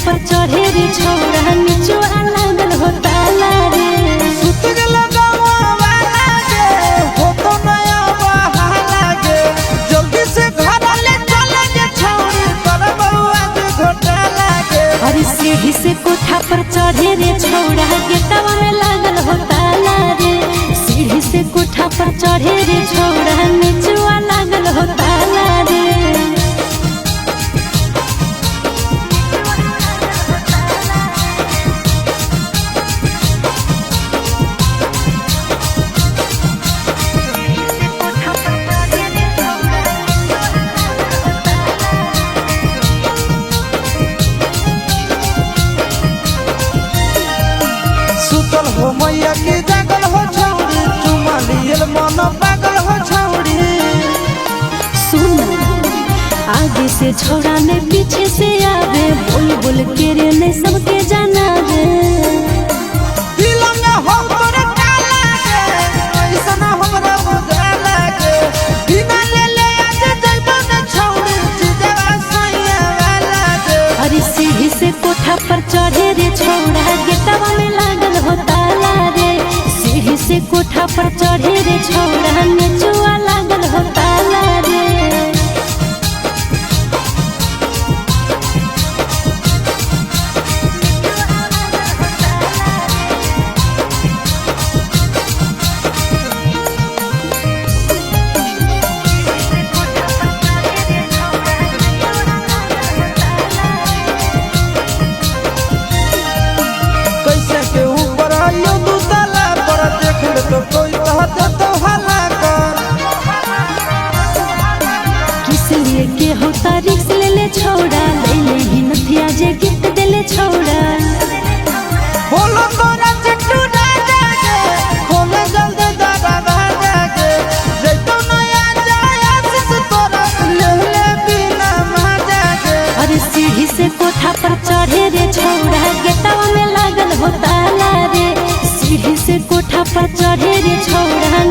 पर चढ़े रे छौड़ा निचवा लागल हो ताला रे। सुतग लगावा वाला गे हो तो नया बहाना गे जल्दी से घर ले चले गे छौड़ी कर बउआ के घोटाला गे। अरे सीढ़ी से कोठा पर चढ़े रे छौड़ा गेटवा में लागल हो ताला रे। सीढ़ी से कोठा पर चढ़े रे छौड़ा निचवा लागल हो ताला रे। सुतल हो मैया के जागल हो छौड़ी चुमा लियल मन पागल हो छौड़ी। सुन आगे से छौड़ा ने पीछे से आवे बोल बोल के रे ने सबके जाना रे। दिल में हो तोरे काला गे ऐसा ना हमरा बुझाला गे बिना ले ले आज जइबो न छौड़ी जीजवा सैया वाला गे। अरे सीढ़ी से कोठा पर चढ़े रे छौड़ा गेटवा में लागल हो ताला रे। सीढ़ी से कोठा पर चढ़े रे छौड़ा निचवा लागल हो ताला रे। कैसे के ऊपर आयो दू ताला पर देख ले तो कोई कह दे तो हल्ला कर। किस लिए के होता रिक्स ले ले छौड़ा ले ले ही नथिया जे गिफ्ट दे ले छौड़ा। बोलो तोरा चिट्टू राजा गे खोले जल्दी दादा राजा गे जैतो नया जाया सिस तोरा ले ले बिना मजा गे। अरे सीढ़ी से कोठा पर चढ़े रे छौड़ा गेटवा में लागल हो ताला रे। सीढ़ी से कोठा पर चढ़े रे छौड़ा